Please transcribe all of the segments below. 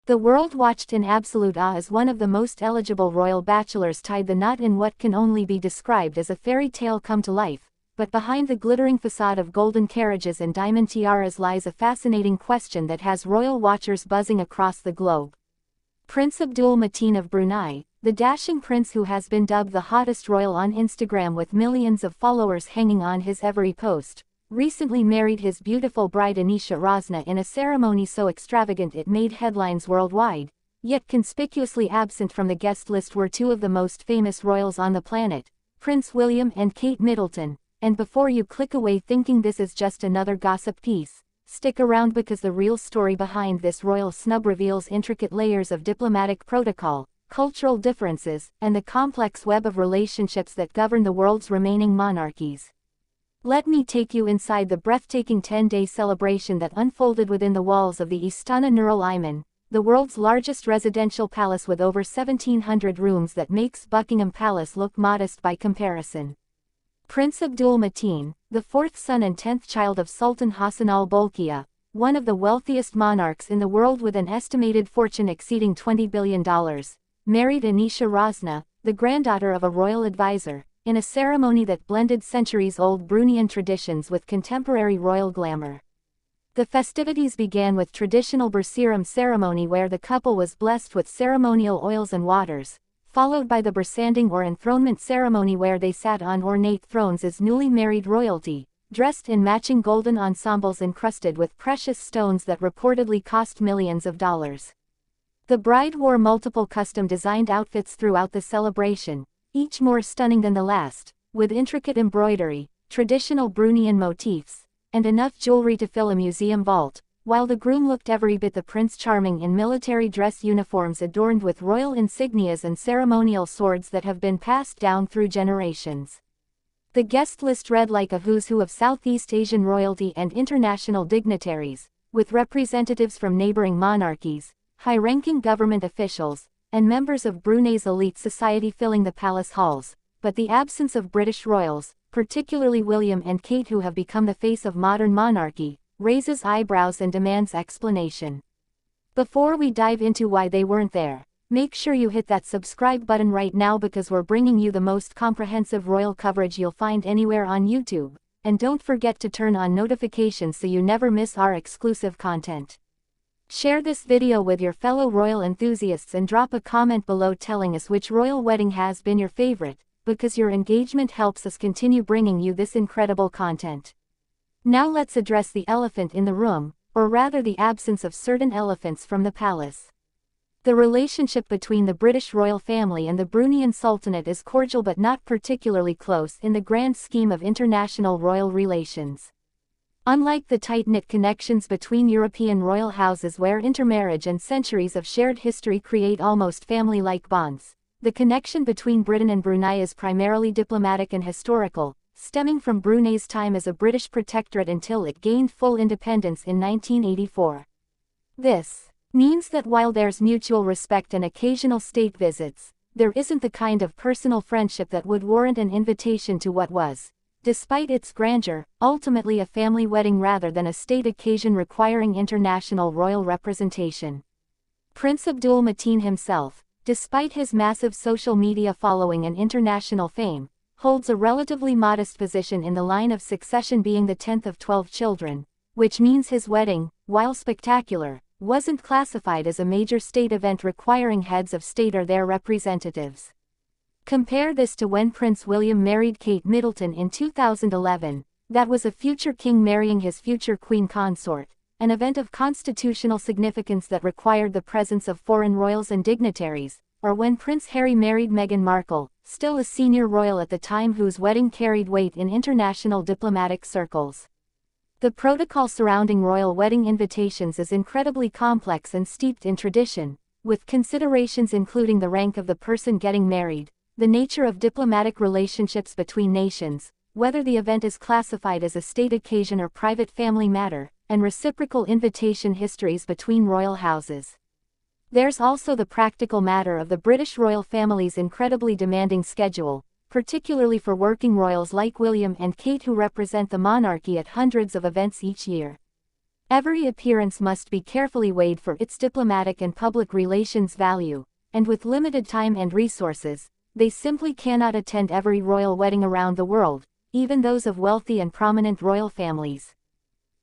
The world watched in absolute awe as one of the most eligible royal bachelors tied the knot in what can only be described as a fairy tale come to life, but behind the glittering facade of golden carriages and diamond tiaras lies a fascinating question that has royal watchers buzzing across the globe. Prince Abdul Mateen of Brunei, the dashing prince who has been dubbed the hottest royal on Instagram with millions of followers hanging on his every post, recently married his beautiful bride Anisha Rasna in a ceremony so extravagant it made headlines worldwide. Yet conspicuously absent from the guest list were two of the most famous royals on the planet, Prince William and Kate Middleton. And before you click away thinking this is just another gossip piece, stick around because the real story behind this royal snub reveals intricate layers of diplomatic protocol, cultural differences, and the complex web of relationships that govern the world's remaining monarchies. Let me take you inside the breathtaking 10-day celebration that unfolded within the walls of the Istana Nurul Iman, the world's largest residential palace with over 1,700 rooms that makes Buckingham Palace look modest by comparison. Prince Abdul Mateen, the fourth son and 10th child of Sultan Hassan al-Bolkiah, one of the wealthiest monarchs in the world with an estimated fortune exceeding $20 billion, married Anisha Rasna, the granddaughter of a royal advisor, in a ceremony that blended centuries-old Bruneian traditions with contemporary royal glamour. The festivities began with traditional bersiram ceremony where the couple was blessed with ceremonial oils and waters, followed by the bersanding or enthronement ceremony where they sat on ornate thrones as newly married royalty, dressed in matching golden ensembles encrusted with precious stones that reportedly cost millions of dollars. The bride wore multiple custom-designed outfits throughout the celebration, each more stunning than the last, with intricate embroidery, traditional Bruneian motifs, and enough jewelry to fill a museum vault, while the groom looked every bit the Prince Charming in military dress uniforms adorned with royal insignias and ceremonial swords that have been passed down through generations. The guest list read like a who's who of Southeast Asian royalty and international dignitaries, with representatives from neighboring monarchies, high-ranking government officials, and members of Brunei's elite society filling the palace halls, but the absence of British royals, particularly William and Kate who have become the face of modern monarchy, raises eyebrows and demands explanation. Before we dive into why they weren't there, make sure you hit that subscribe button right now because we're bringing you the most comprehensive royal coverage you'll find anywhere on YouTube, and don't forget to turn on notifications so you never miss our exclusive content. Share this video with your fellow royal enthusiasts and drop a comment below telling us which royal wedding has been your favorite, because your engagement helps us continue bringing you this incredible content. Now let's address the elephant in the room, or rather the absence of certain elephants from the palace. The relationship between the British royal family and the Bruneian Sultanate is cordial but not particularly close in the grand scheme of international royal relations. Unlike the tight-knit connections between European royal houses where intermarriage and centuries of shared history create almost family-like bonds, the connection between Britain and Brunei is primarily diplomatic and historical, stemming from Brunei's time as a British protectorate until it gained full independence in 1984. This means that while there's mutual respect and occasional state visits, there isn't the kind of personal friendship that would warrant an invitation to what was, despite its grandeur, ultimately a family wedding rather than a state occasion requiring international royal representation. Prince Abdul Mateen himself, despite his massive social media following and international fame, holds a relatively modest position in the line of succession, being the 10th of 12 children, which means his wedding, while spectacular, wasn't classified as a major state event requiring heads of state or their representatives. Compare this to when Prince William married Kate Middleton in 2011, that was a future king marrying his future queen consort, an event of constitutional significance that required the presence of foreign royals and dignitaries, or when Prince Harry married Meghan Markle, still a senior royal at the time whose wedding carried weight in international diplomatic circles. The protocol surrounding royal wedding invitations is incredibly complex and steeped in tradition, with considerations including the rank of the person getting married, the nature of diplomatic relationships between nations, whether the event is classified as a state occasion or private family matter, and reciprocal invitation histories between royal houses. There's also the practical matter of the British royal family's incredibly demanding schedule, particularly for working royals like William and Kate who represent the monarchy at hundreds of events each year. Every appearance must be carefully weighed for its diplomatic and public relations value, and with limited time and resources, they simply cannot attend every royal wedding around the world, even those of wealthy and prominent royal families.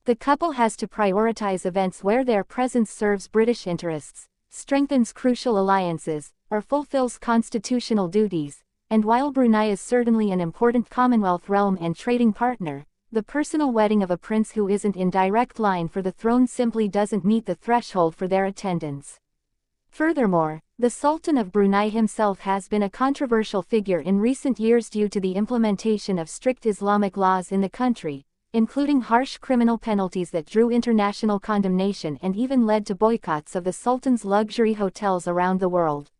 The couple has to prioritize events where their presence serves British interests, strengthens crucial alliances, or fulfills constitutional duties, and while Brunei is certainly an important Commonwealth realm and trading partner, the personal wedding of a prince who isn't in direct line for the throne simply doesn't meet the threshold for their attendance. Furthermore, the Sultan of Brunei himself has been a controversial figure in recent years due to the implementation of strict Islamic laws in the country, including harsh criminal penalties that drew international condemnation and even led to boycotts of the Sultan's luxury hotels around the world.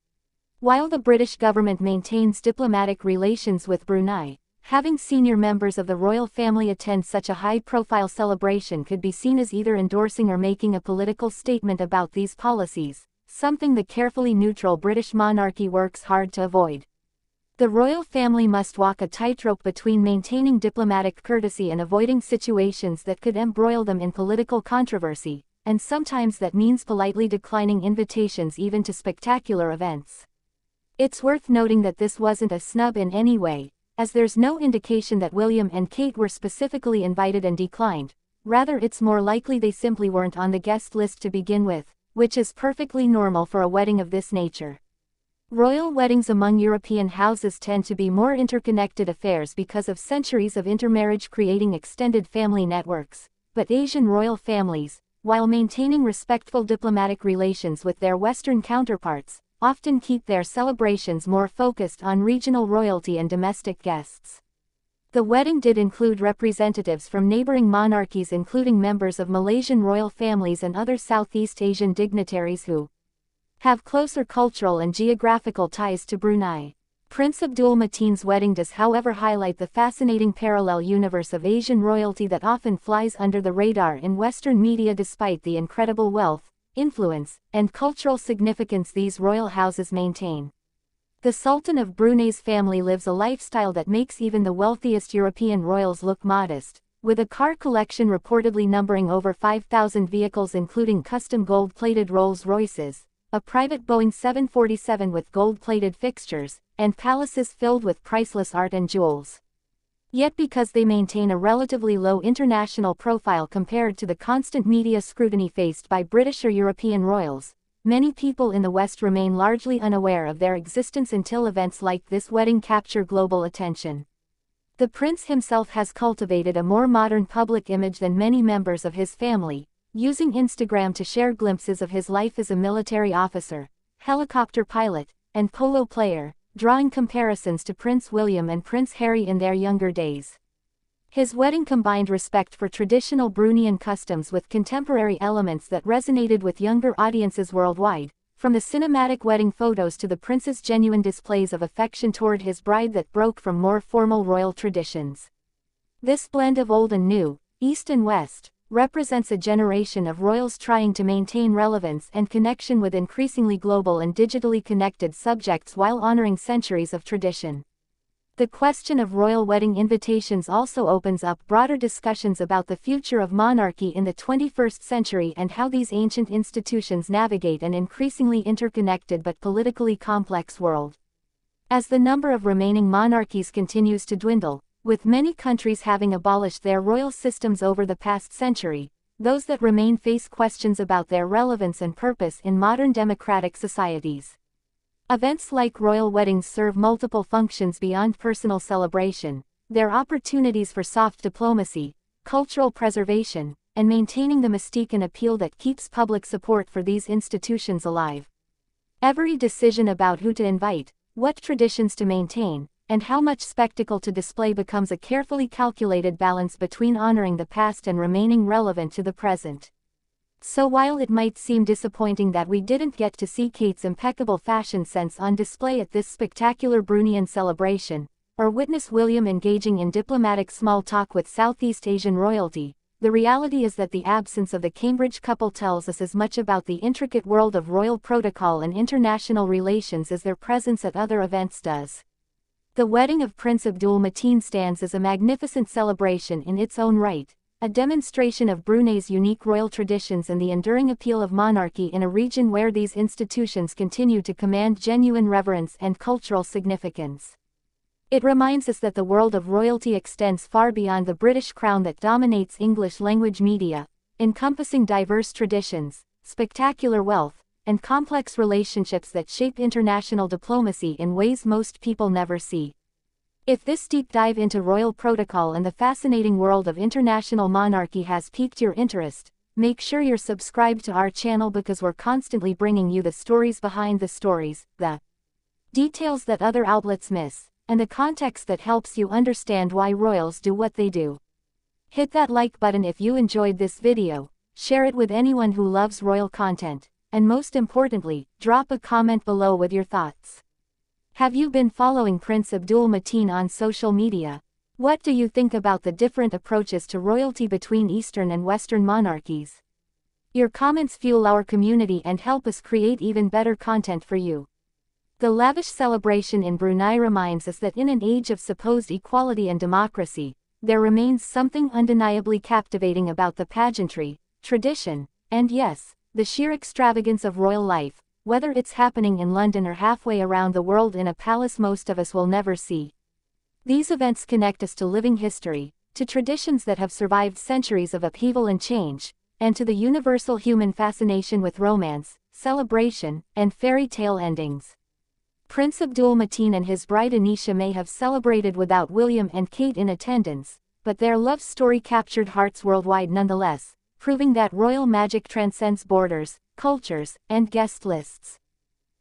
While the British government maintains diplomatic relations with Brunei, having senior members of the royal family attend such a high-profile celebration could be seen as either endorsing or making a political statement about these policies, something the carefully neutral British monarchy works hard to avoid. The royal family must walk a tightrope between maintaining diplomatic courtesy and avoiding situations that could embroil them in political controversy, and sometimes that means politely declining invitations even to spectacular events. It's worth noting that this wasn't a snub in any way, as there's no indication that William and Kate were specifically invited and declined. Rather, it's more likely they simply weren't on the guest list to begin with, which is perfectly normal for a wedding of this nature. Royal weddings among European houses tend to be more interconnected affairs because of centuries of intermarriage creating extended family networks, but Asian royal families, while maintaining respectful diplomatic relations with their Western counterparts, often keep their celebrations more focused on regional royalty and domestic guests. The wedding did include representatives from neighboring monarchies including members of Malaysian royal families and other Southeast Asian dignitaries who have closer cultural and geographical ties to Brunei. Prince Abdul Mateen's wedding does however highlight the fascinating parallel universe of Asian royalty that often flies under the radar in Western media despite the incredible wealth, influence, and cultural significance these royal houses maintain. The Sultan of Brunei's family lives a lifestyle that makes even the wealthiest European royals look modest, with a car collection reportedly numbering over 5,000 vehicles including custom gold-plated Rolls-Royces, a private Boeing 747 with gold-plated fixtures, and palaces filled with priceless art and jewels. Yet because they maintain a relatively low international profile compared to the constant media scrutiny faced by British or European royals, many people in the West remain largely unaware of their existence until events like this wedding capture global attention. The prince himself has cultivated a more modern public image than many members of his family, using Instagram to share glimpses of his life as a military officer, helicopter pilot, and polo player, drawing comparisons to Prince William and Prince Harry in their younger days. His wedding combined respect for traditional Bruneian customs with contemporary elements that resonated with younger audiences worldwide, from the cinematic wedding photos to the prince's genuine displays of affection toward his bride that broke from more formal royal traditions. This blend of old and new, East and West, represents a generation of royals trying to maintain relevance and connection with increasingly global and digitally connected subjects while honoring centuries of tradition. The question of royal wedding invitations also opens up broader discussions about the future of monarchy in the 21st century and how these ancient institutions navigate an increasingly interconnected but politically complex world. As the number of remaining monarchies continues to dwindle, with many countries having abolished their royal systems over the past century, those that remain face questions about their relevance and purpose in modern democratic societies. Events like royal weddings serve multiple functions beyond personal celebration. They're opportunities for soft diplomacy, cultural preservation, and maintaining the mystique and appeal that keeps public support for these institutions alive. Every decision about who to invite, what traditions to maintain, and how much spectacle to display becomes a carefully calculated balance between honoring the past and remaining relevant to the present. So while it might seem disappointing that we didn't get to see Kate's impeccable fashion sense on display at this spectacular Bruneian celebration, or witness William engaging in diplomatic small talk with Southeast Asian royalty, the reality is that the absence of the Cambridge couple tells us as much about the intricate world of royal protocol and international relations as their presence at other events does. The wedding of Prince Abdul Mateen stands as a magnificent celebration in its own right, a demonstration of Brunei's unique royal traditions and the enduring appeal of monarchy in a region where these institutions continue to command genuine reverence and cultural significance. It reminds us that the world of royalty extends far beyond the British crown that dominates English-language media, encompassing diverse traditions, spectacular wealth, and complex relationships that shape international diplomacy in ways most people never see. If this deep dive into royal protocol and the fascinating world of international monarchy has piqued your interest, make sure you're subscribed to our channel because we're constantly bringing you the stories behind the stories, the details that other outlets miss, and the context that helps you understand why royals do what they do. Hit that like button if you enjoyed this video, share it with anyone who loves royal content, and most importantly, drop a comment below with your thoughts. Have you been following Prince Abdul Mateen on social media? What do you think about the different approaches to royalty between Eastern and Western monarchies? Your comments fuel our community and help us create even better content for you. The lavish celebration in Brunei reminds us that in an age of supposed equality and democracy, there remains something undeniably captivating about the pageantry, tradition, and yes, the sheer extravagance of royal life, whether it's happening in London or halfway around the world in a palace most of us will never see. These events connect us to living history, to traditions that have survived centuries of upheaval and change, and to the universal human fascination with romance, celebration, and fairy tale endings. Prince Abdul Mateen and his bride Anisha may have celebrated without William and Kate in attendance, but their love story captured hearts worldwide nonetheless, proving that royal magic transcends borders, cultures, and guest lists.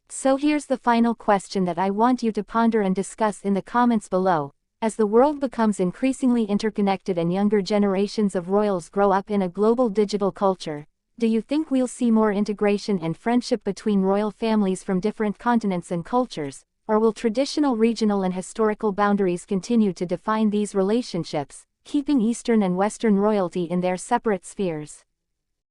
So here's the final question that I want you to ponder and discuss in the comments below. As the world becomes increasingly interconnected and younger generations of royals grow up in a global digital culture, do you think we'll see more integration and friendship between royal families from different continents and cultures, or will traditional regional and historical boundaries continue to define these relationships, keeping Eastern and Western royalty in their separate spheres?